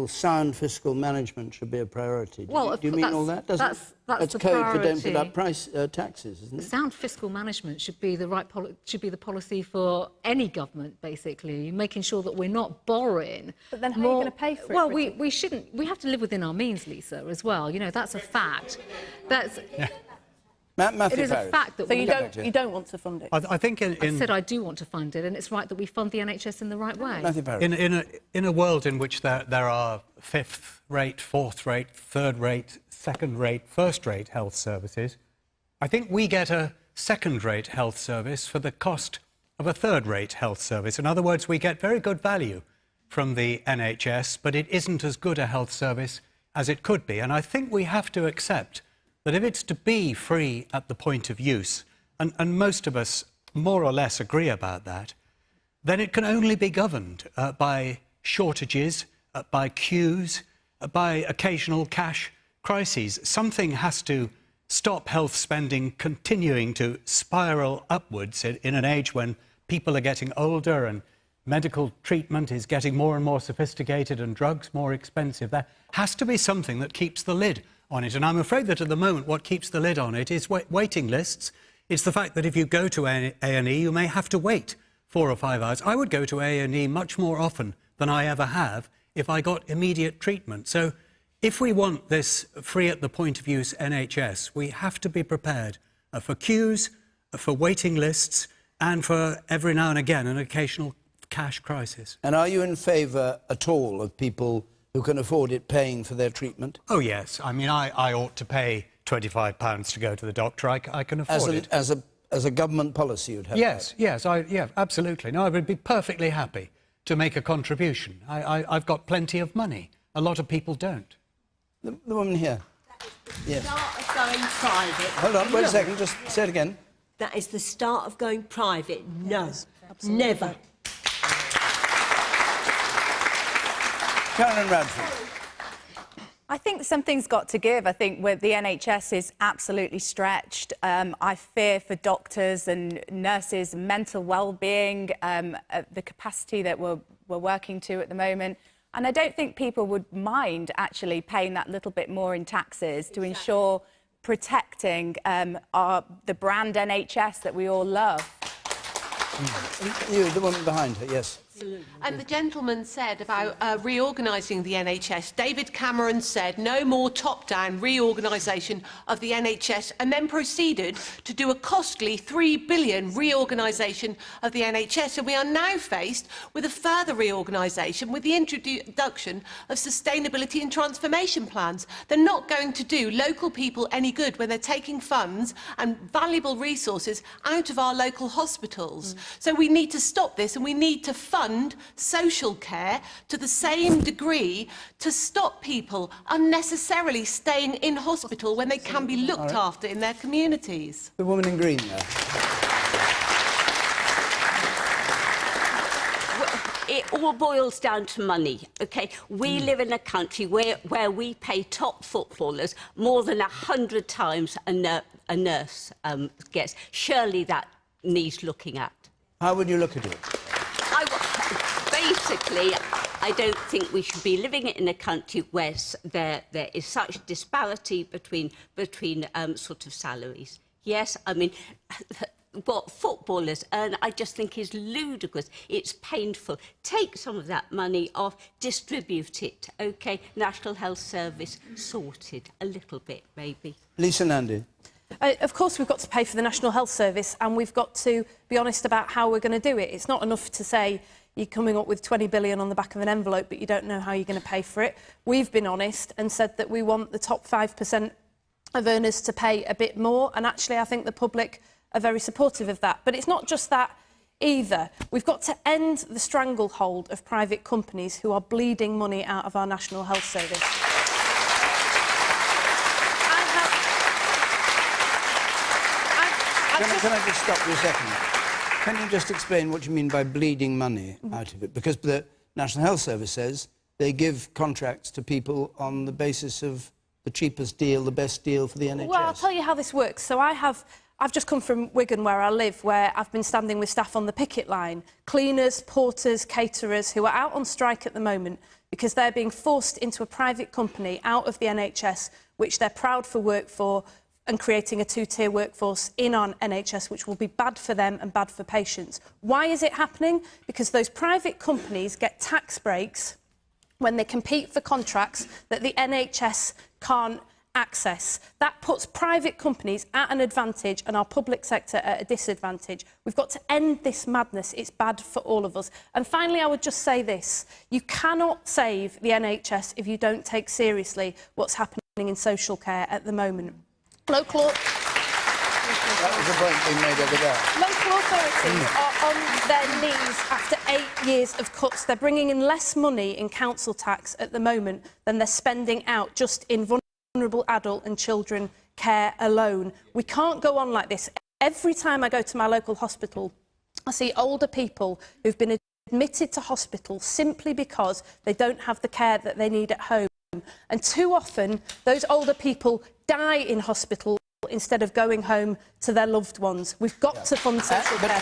sound fiscal management should be a priority. Do you mean all that? That's code the for don't put up priority. taxes, isn't it? Sound fiscal management should be the policy for any government, basically, making sure that we're not borrowing. But then how are you going to pay for it? Well, we shouldn't. We have to live within our means, Lisa, as well. You know, that's a fact. It is a fact that you don't want to fund it. I think I said I do want to fund it, and it's right that we fund the NHS in the right way. In a world in which there are fifth-rate, fourth-rate, third-rate, second-rate, first-rate health services, I think we get a second-rate health service for the cost of a third-rate health service. In other words, we get very good value from the NHS, but it isn't as good a health service as it could be. And I think we have to accept that if it's to be free at the point of use, and most of us more or less agree about that, then it can only be governed by shortages, by queues, by occasional cash crises. Something has to stop health spending continuing to spiral upwards in an age when people are getting older and medical treatment is getting more and more sophisticated and drugs more expensive. There has to be something that keeps the lid on it. And I'm afraid that at the moment what keeps the lid on it is waiting lists. It's the fact that if you go to A&E, you may have to wait 4 or 5 hours. I would go to A&E much more often than I ever have if I got immediate treatment. So if we want this free at the point of use NHS, we have to be prepared for queues, for waiting lists, and for every now and again an occasional cash crisis. And are you in favour at all of people who can afford it paying for their treatment? Oh, yes. I mean, I ought to pay £25 to go to the doctor. I can afford it. As a government policy, you'd have Yes, that. yes, absolutely. No, I would be perfectly happy to make a contribution. I've got plenty of money. A lot of people don't. The woman here. Yes. Start of going private. Hold on, wait a second, just say it again. That is the start of going private. No, never. Karen Radford. I think something's got to give. I think the NHS is absolutely stretched. I fear for doctors and nurses' mental well-being, the capacity that we're working to at the moment. And I don't think people would mind actually paying that little bit more in taxes to ensure protecting the brand NHS that we all love. You, the woman behind her, yes. And the gentleman said about reorganising the NHS. David Cameron said no more top-down reorganisation of the NHS, and then proceeded to do a costly £3 billion reorganisation of the NHS. And we are now faced with a further reorganisation with the introduction of sustainability and transformation plans. They're not going to do local people any good when they're taking funds and valuable resources out of our local hospitals. So we need to stop this, and we need to fund social care to the same degree to stop people unnecessarily staying in hospital when they can be looked after in their communities. The woman in green there. It all boils down to money, OK? We live in a country where we pay top footballers more than 100 times a nurse gets. Surely that needs looking at. How would you look at it? Basically, I don't think we should be living in a country where there is such disparity between sort of salaries. Yes, I mean, what footballers earn, I just think is ludicrous. It's painful. Take some of that money off, distribute it, OK? National Health Service sorted a little bit, maybe. Lisa Nandy. Of course, we've got to pay for the National Health Service, and we've got to be honest about how we're going to do it. It's not enough to say you're coming up with 20 billion on the back of an envelope, but you don't know how you're going to pay for it. We've been honest and said that we want the top 5% of earners to pay a bit more, and actually I think the public are very supportive of that. But it's not just that either. We've got to end the stranglehold of private companies who are bleeding money out of our National Health Service. Can I just stop you a second? Can you just explain what you mean by bleeding money out of it? Because the National Health Service says they give contracts to people on the basis of the cheapest deal, the best deal for the NHS. Well, I'll tell you how this works. So I've just come from Wigan, where I live, where I've been standing with staff on the picket line, cleaners, porters, caterers, who are out on strike at the moment because they're being forced into a private company out of the NHS, which they're proud for work for, and creating a two-tier workforce in our NHS, which will be bad for them and bad for patients. Why is it happening? Because those private companies get tax breaks when they compete for contracts that the NHS can't access. That puts private companies at an advantage and our public sector at a disadvantage. We've got to end this madness. It's bad for all of us. And finally, I would just say this. You cannot save the NHS if you don't take seriously what's happening in social care at the moment. Local authorities are on their knees after 8 years of cuts. They're bringing in less money in council tax at the moment than they're spending out just in vulnerable adult and children care alone. We can't go on like this. Every time I go to my local hospital, I see older people who've been admitted to hospital simply because they don't have the care that they need at home. And too often, those older people die in hospital instead of going home to their loved ones. We've got to fund social care.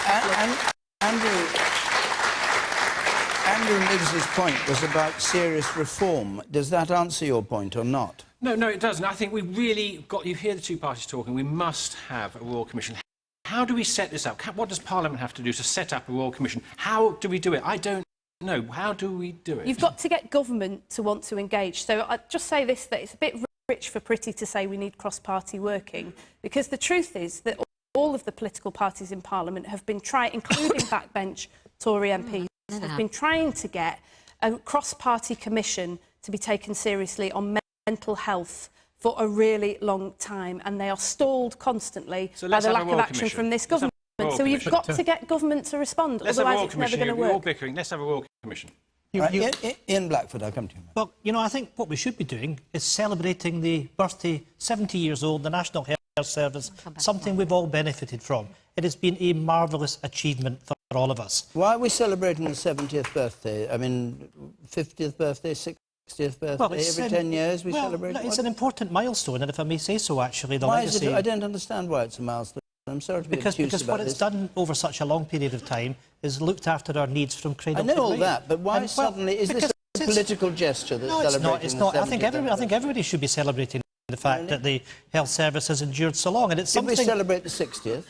Andrew Nibs's point was about serious reform. Does that answer your point or not? No, it doesn't. I think we really got... You hear the two parties talking. We must have a Royal Commission. How do we set this up? What does Parliament have to do to set up a Royal Commission? How do we do it? I don't know. How do we do it? You've got to get government to want to engage. So I'd just say this, that it's a bit rich for pretty to say we need cross-party working, because the truth is that all of the political parties in Parliament have been trying, including backbench Tory MPs, have been trying to get a cross-party commission to be taken seriously on mental health for a really long time, and they are stalled constantly by the lack of action from this government. So you've got to get government to respond, otherwise it's never going to work. Let's have a Royal Commission. Ian Blackford, I'll come to you. Well, you know, I think what we should be doing is celebrating the birthday, 70 years old, the National Health Service, something we've all benefited from. It has been a marvellous achievement for all of us. Why are we celebrating the 70th birthday? I mean, 50th birthday, 60th birthday, well, every 10 years we celebrate? No, it's an important milestone, and if I may say so, actually, the why legacy... Is it, I don't understand why it's a milestone. I'm sorry to be because what it's done over such a long period of time is looked after our needs from cradle to grave. I know all that, but why suddenly... Is this a political gesture that's celebrating it's not. I think everybody should be celebrating the fact that the health service has endured so long, and it's something... Did we celebrate the 60th?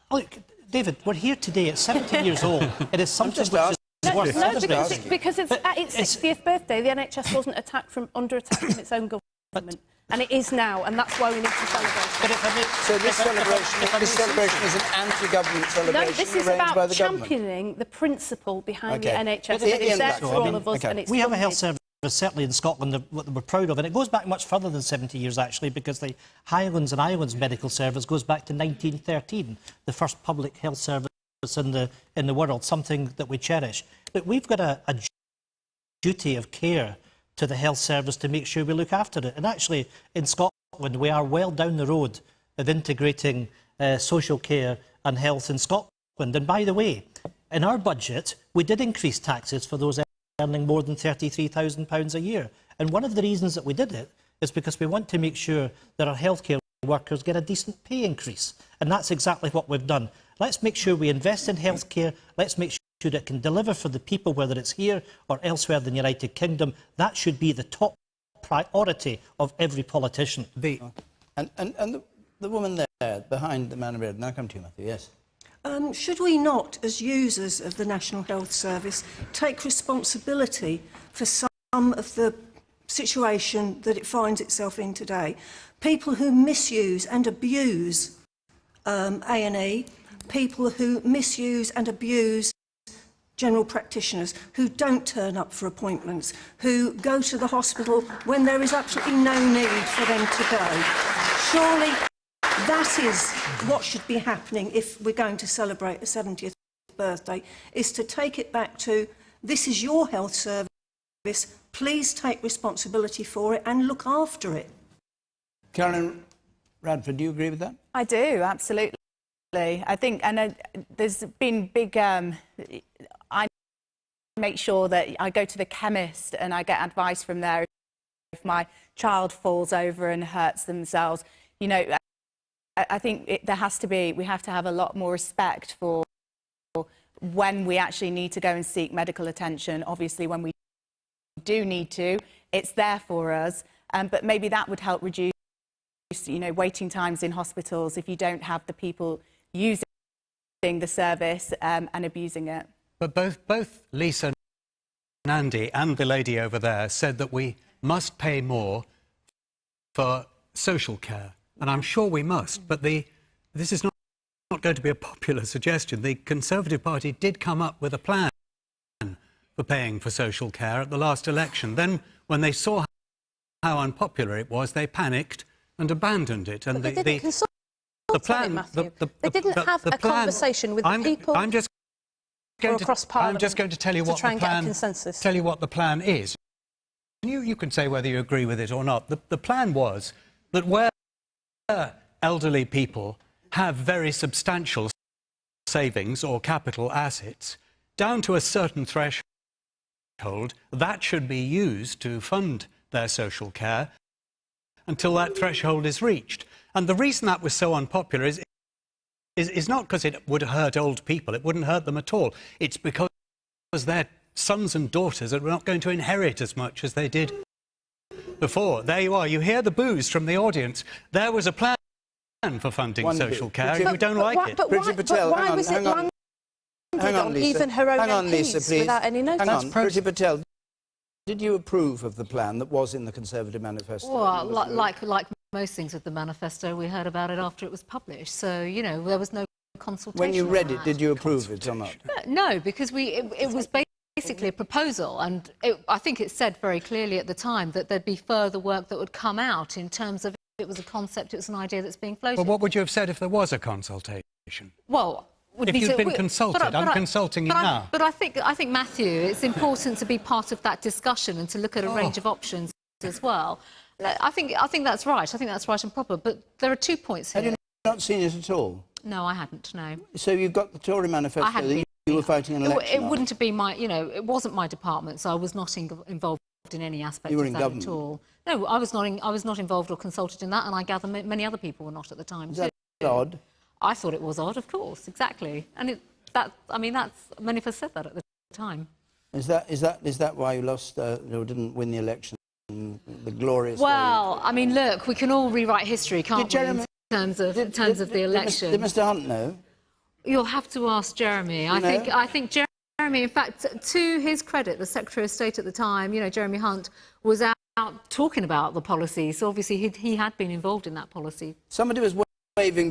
Look, David, we're here today at 70 years old. It is something which is worth celebrating. Because it's at its 60th birthday, the NHS wasn't under attack from its own government. And it is now, and that's why we need to celebrate. So this celebration is an anti-government celebration. No, this is about championing the principle behind the NHS. It's there for all of us, and it's... We have a health service, certainly in Scotland, that we're proud of, and it goes back much further than 70 years, actually, because the Highlands and Islands Medical Service goes back to 1913, the first public health service in the world, something that we cherish. But we've got a duty of care to the health service to make sure we look after it. And actually, in Scotland, we are well down the road of integrating social care and health in Scotland. And by the way, in our budget, we did increase taxes for those earning more than £33,000 a year. And one of the reasons that we did it is because we want to make sure that our healthcare workers get a decent pay increase. And that's exactly what we've done. Let's make sure we invest in healthcare. Let's make sure it can deliver for the people, whether it's here or elsewhere in the United Kingdom. That should be the top priority of every politician. And the woman there, behind the man in red, now come to you, Matthew, yes. Should we not, as users of the National Health Service, take responsibility for some of the situation that it finds itself in today? People who misuse and abuse A&E, people who misuse and abuse general practitioners, who don't turn up for appointments, who go to the hospital when there is absolutely no need for them to go. Surely that is what should be happening if we're going to celebrate a 70th birthday, is to take it back to, this is your health service, please take responsibility for it and look after it. Caroline Radford, do you agree with that? I do, absolutely. I think, and there's been big. I make sure that I go to the chemist and I get advice from there if my child falls over and hurts themselves. You know, I think we have to have a lot more respect for when we actually need to go and seek medical attention. Obviously, when we do need to, it's there for us. But maybe that would help reduce, you know, waiting times in hospitals if you don't have the people using the service and abusing it. But both Lisa and Andy and the lady over there said that we must pay more for social care, and I'm sure we must. But this is not going to be a popular suggestion. The Conservative Party did come up with a plan for paying for social care at the last election. Then, when they saw how unpopular it was, they panicked and abandoned it. And they didn't consult on it, Matthew. They didn't have a conversation with the people across Parliament. I'm just going to tell you what the plan is. You can say whether you agree with it or not. The plan was that where elderly people have very substantial savings or capital assets, down to a certain threshold, that should be used to fund their social care until that threshold is reached. And the reason that was so unpopular is not because it would hurt old people. It wouldn't hurt them at all. It's because their sons and daughters are not going to inherit as much as they did before. There you are. You hear the boos from the audience. There was a plan for funding social care, and you don't like it. But why was it landed on even her own MPs without any notice? Hang on, Priti Patel. Did you approve of the plan that was in the Conservative manifesto? Well, like most things with the manifesto, we heard about it after it was published. So, you know, there was no consultation. When you read it, did you approve it or not? No, because it was basically a proposal, and I think it said very clearly at the time that there'd be further work that would come out in terms of it was a concept, it was an idea that's being floated. Well, what would you have said if there was a consultation? Well, if you'd been consulted, I'm consulting you now. But I think, Matthew, it's important to be part of that discussion and to look at a range of options as well. I think that's right. I think that's right and proper. But there are 2 points here. Had you not seen it at all? No, I hadn't, no. So you've got the Tory manifesto that you were fighting an election It wouldn't have been my, you know, it wasn't my department, so I was not involved in any aspect of that at all. No, I was not involved or consulted in that, and I gather many other people were not at the time. Is that odd? I thought it was odd, of course, exactly. And many of us said that at the time. Is that why you lost or didn't win the election? The glorious. Well, I mean, look, we can all rewrite history, can't we? In terms of the election. Did Mr. Hunt know? You'll have to ask Jeremy. I think Jeremy, in fact, to his credit, the Secretary of State at the time, you know, Jeremy Hunt, was out talking about the policy. So obviously he had been involved in that policy. Somebody was waving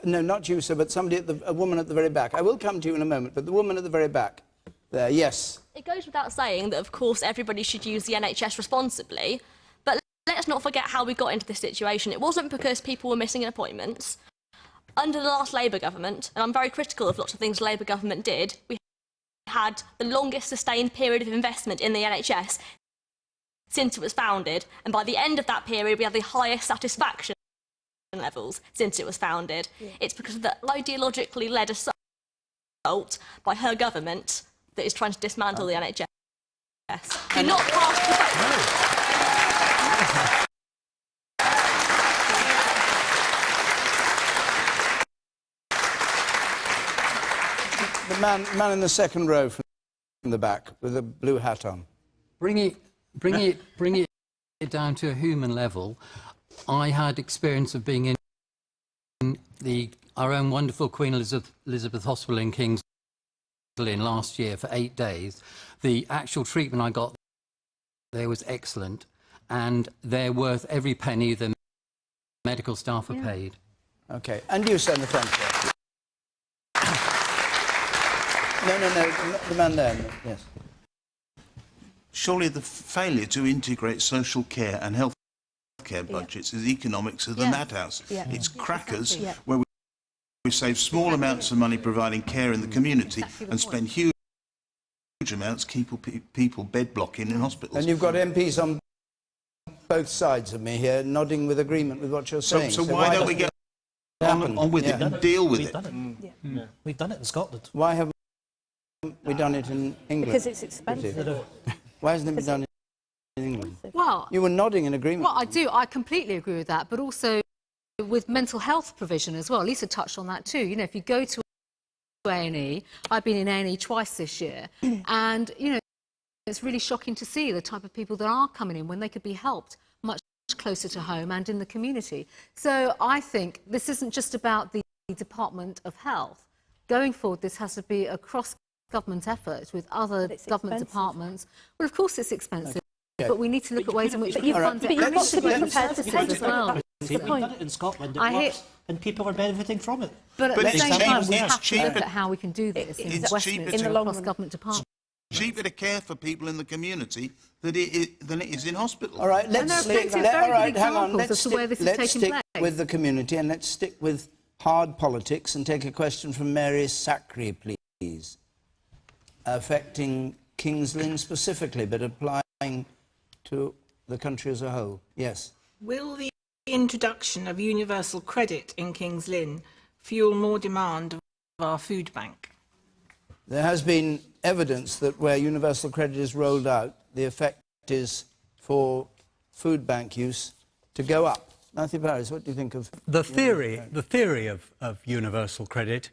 no, not you, sir, but a woman at the very back. I will come to you in a moment, but the woman at the very back there, yes. It goes without saying that, of course, everybody should use the NHS responsibly, but let's not forget how we got into this situation. It wasn't because people were missing appointments. Under the last Labour government, and I'm very critical of lots of things the Labour government did, we had the longest sustained period of investment in the NHS since it was founded, and by the end of that period we had the highest satisfaction levels since it was founded. Yeah. It's because of the ideologically led assault by her government that is trying to dismantle the NHS. Do not pass the vote. The man in the second row from the back with a blue hat on. Bring it down to a human level. I had experience of being in our own wonderful Queen Elizabeth Hospital in King's Lynn last year for 8 days. The actual treatment I got there was excellent, and they're worth every penny the medical staff are paid. OK. And you, sir, in the front there. No, the man there, yes. Surely the failure to integrate social care and health care budgets is economics of the Mad House. It's crackers where we save small amounts of money providing care in the community and spend huge amounts keeping people bed blocking in hospitals. And you've got MPs on both sides of me here nodding with agreement with what you're saying. So why don't we get on with it and deal with it. We've done it in Scotland. Why haven't we done it in England? Because it's expensive. Why hasn't it been done in England? Well, you were nodding in agreement. Well, I do. I completely agree with that. But also with mental health provision as well. Lisa touched on that too. You know, if you go to A&E, I've been in A&E twice this year, and you know, it's really shocking to see the type of people that are coming in when they could be helped much closer to home and in the community. So I think this isn't just about the Department of Health. Going forward, this has to be a cross-government effort with other government departments. Well, of course it's expensive, but we need to look at ways in which we fund it. But you've got to be prepared to take as well. We've done it in Scotland, it works, and people are benefiting from it. But at the same time, we have to cheaper. look at how we can do this in Westminster, in the cross-government department. Cheaper to care for people in the community than it is in hospital. All right, let's stick. Very good hang on. examples as to where this is taking place. With the community, and let's stick with hard politics and take a question from Mary Sacri, please, affecting King's Lynn specifically, but applying to the country as a whole. Yes. Will the introduction of universal credit in King's Lynn fuel more demand of our food bank? There has been evidence that where universal credit is rolled out, the effect is for food bank use to go up. Matthew Barris, what do you think of the theory? The theory of universal credit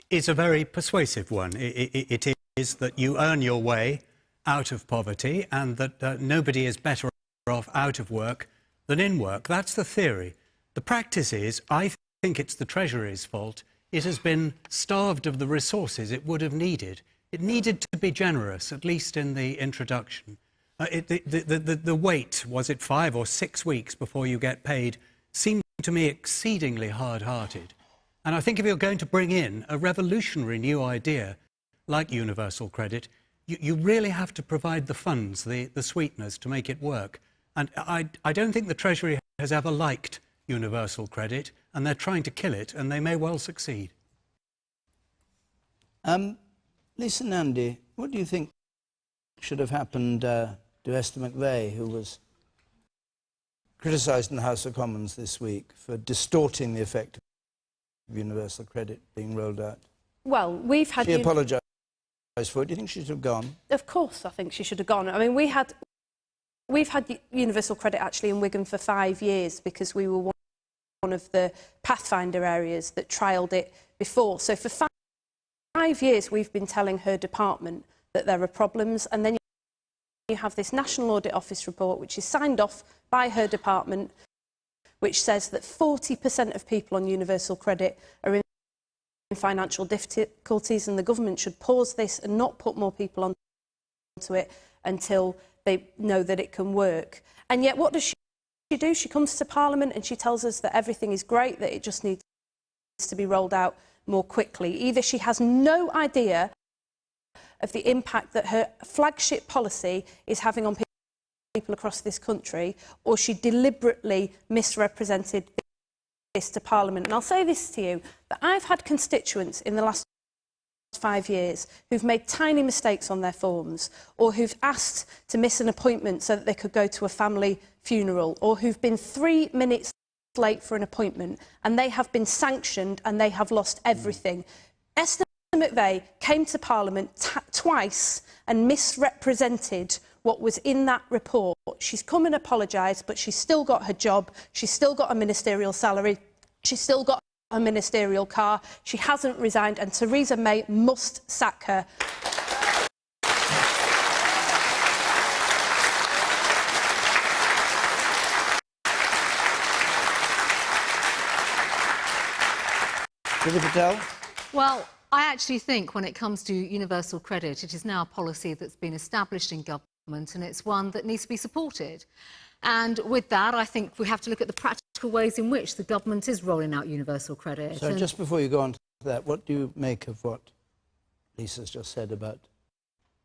is a very persuasive one. It is that you earn your way out of poverty and that nobody is better off out of work than in work. That's the theory. The practice is, I think it's the Treasury's fault. It has been starved of the resources it would have needed. It needed to be generous, at least in the introduction. The wait, was it 5 or 6 weeks before you get paid, seemed to me exceedingly hard-hearted. And I think if you're going to bring in a revolutionary new idea like universal credit, you really have to provide the funds, the sweeteners to make it work. And I don't think the Treasury has ever liked universal credit, and they're trying to kill it, and they may well succeed. Lisa Nandy, what do you think should have happened to Esther McVey, who was criticised in the House of Commons this week for distorting the effect of universal credit being rolled out? Well, we've had... She apologised for it. Do you think she should have gone? Of course, I think she should have gone. I mean, we've had universal credit actually in Wigan for 5 years because we were one of the Pathfinder areas that trialled it before. So for 5 years, we've been telling her department that there are problems, and then you have this National Audit Office report, which is signed off by her department, which says that 40% of people on universal credit are in financial difficulties, and the government should pause this and not put more people onto it until they know that it can work. And yet, what does she do? She comes to Parliament and she tells us that everything is great, that it just needs to be rolled out more quickly. Either she has no idea of the impact that her flagship policy is having on people across this country, or she deliberately misrepresented this to Parliament. And I'll say this to you, that I've had constituents in the last 5 years who've made tiny mistakes on their forms, or who've asked to miss an appointment so that they could go to a family funeral, or who've been 3 minutes late for an appointment, and they have been sanctioned and they have lost everything. Esther McVey came to Parliament twice and misrepresented what was in that report. She's come and apologised, but she's still got her job, she's still got a ministerial salary, she's still got a ministerial car, she hasn't resigned, and Theresa May must sack her. Well, I actually think when it comes to universal credit, it is now a policy that's been established in government, and it's one that needs to be supported. And with that, I think we have to look at the practical ways in which the government is rolling out universal credit. So just before you go on to that, what do you make of what Lisa's just said about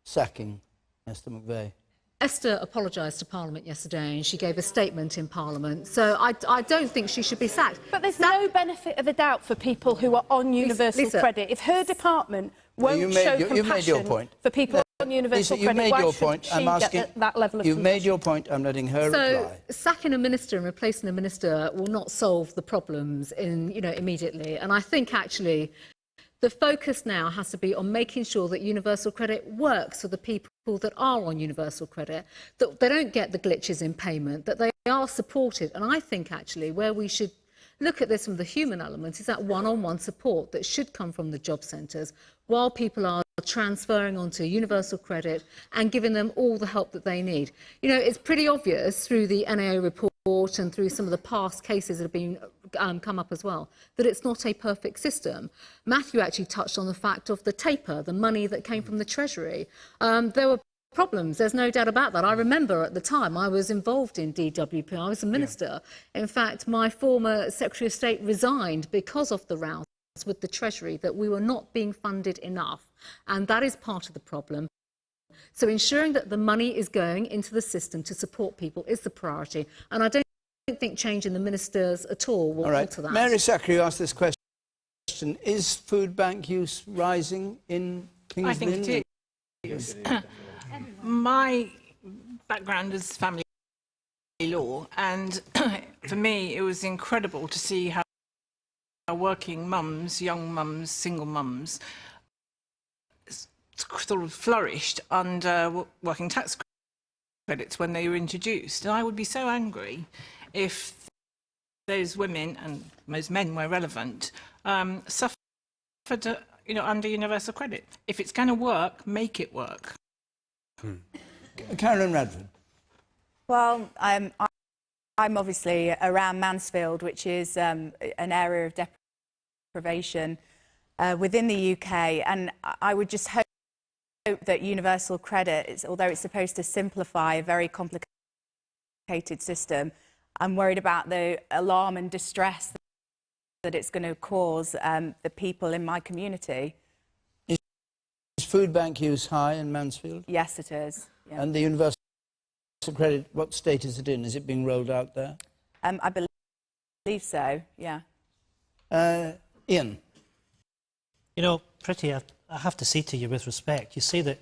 sacking Esther McVey? Esther apologised to Parliament yesterday and she gave a statement in Parliament, so I don't think she should be sacked. But there's no benefit of the doubt for people who are on universal credit. If her department won't show compassion for people universal Lisa, you've credit, made why your should point. she I'm get asking. that level of You've made concession? your point. I'm letting her So, reply. sacking a minister and replacing a minister will not solve the problems immediately. And I think actually the focus now has to be on making sure that universal credit works for the people that are on universal credit, that they don't get the glitches in payment, that they are supported. And I think actually where we should look at this from the human element is that one-on-one support that should come from the job centres while people are transferring onto universal credit and giving them all the help that they need. You know, it's pretty obvious through the NAO report and through some of the past cases that have been come up as well, that it's not a perfect system. Matthew actually touched on the fact of the taper, the money that came from the Treasury. There were problems, there's no doubt about that. I remember at the time I was involved in DWP, I was a minister. In fact, my former Secretary of State resigned because of the rows with the Treasury, that we were not being funded enough. And that is part of the problem. So ensuring that the money is going into the system to support people is the priority. And I don't think changing the ministers at all will alter that. Mary Sacre, you asked this question. Is food bank use rising in King's Lynn? I think it is. My background is family law, and for me it was incredible to see how working mums, young mums, single mums sort of flourished under working tax credits when they were introduced. And I would be so angry if those women, and most men were relevant, suffered under universal credit. If it's going to work, make it work. Carolyn Radford. Well, I'm obviously around Mansfield, which is an area of deprivation within the UK, and I would just hope that universal credit, although it's supposed to simplify a very complicated system, I'm worried about the alarm and distress that it's going to cause the people in my community. Is food bank use high in Mansfield? Yes, it is. Yeah. And the universal credit, what state is it in? Is it being rolled out there? I believe so, yeah. Ian? You know, Pretty, I have to say to you with respect, you say that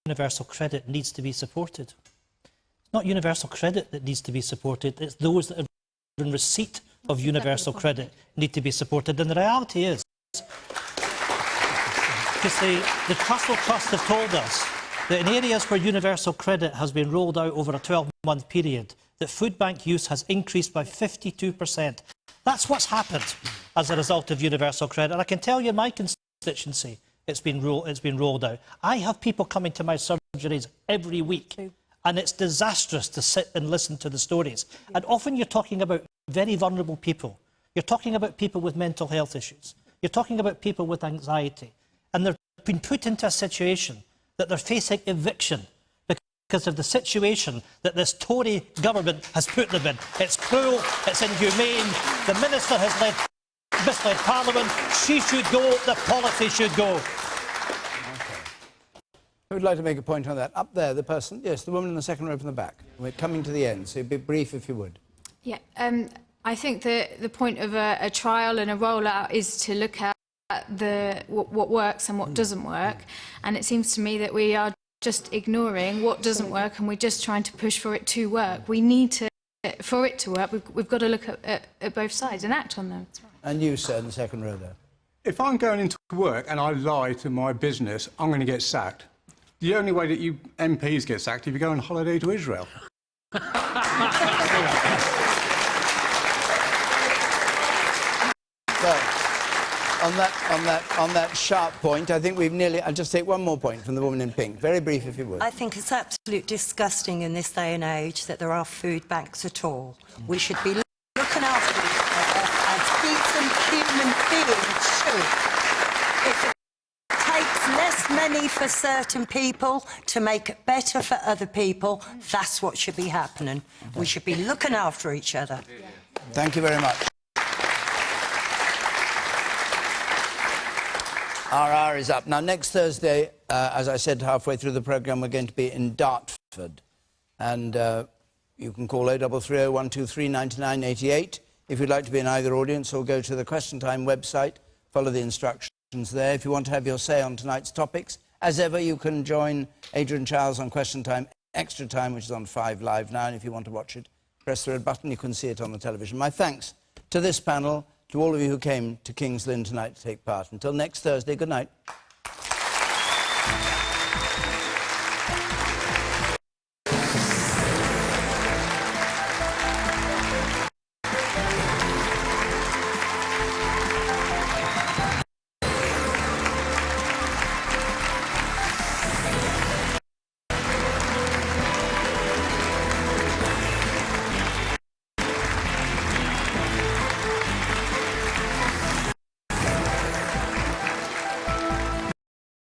universal credit needs to be supported. It's not universal credit that needs to be supported, it's those that are in receipt of universal credit need to be supported. And the reality is, because the Trussell Trust have told us that in areas where universal credit has been rolled out over a 12-month period, that food bank use has increased by 52%. That's what's happened as a result of universal credit. And I can tell you in my constituency, it's been rolled out. I have people coming to my surgeries every week, and it's disastrous to sit and listen to the stories. And often you're talking about very vulnerable people. You're talking about people with mental health issues. You're talking about people with anxiety. And they've been put into a situation that they're facing eviction because of the situation that this Tory government has put them in. It's cruel, it's inhumane, the Minister has misled Parliament, she should go, the policy should go. I would like to make a point on that. Up there, the person, yes, the woman in the second row from the back. We're coming to the end, so be brief if you would. Yeah, I think the point of a trial and a rollout is to look at what works and what doesn't work, and it seems to me that we are just ignoring what doesn't work and we're just trying to push for it to work. We need to, for it to work, we've got to look at both sides and act on them. And you, sir, in the second row there. If I'm going into work and I lie to my business, I'm going to get sacked. The only way that you MPs get sacked is if you go on holiday to Israel. On that sharp point, I think we've nearly... I'll just take one more point from the woman in pink. Very brief, if you would. I think it's absolutely disgusting in this day and age that there are food banks at all. We should be looking after each other as decent human beings should. If it takes less money for certain people to make it better for other people, that's what should be happening. We should be looking after each other. Thank you very much. Our hour is up. Now, next Thursday, as I said halfway through the programme, we're going to be in Dartford. And you can call 0330 123 9988 if you'd like to be in either audience, or go to the Question Time website, follow the instructions there. If you want to have your say on tonight's topics As ever, you can join Adrian Charles on Question Time Extra Time, which is on 5 Live now, and if you want to watch it, press the red button. You can see it on the television. My thanks to this panel, to all of you who came to King's Lynn tonight to take part. Until next Thursday, good night.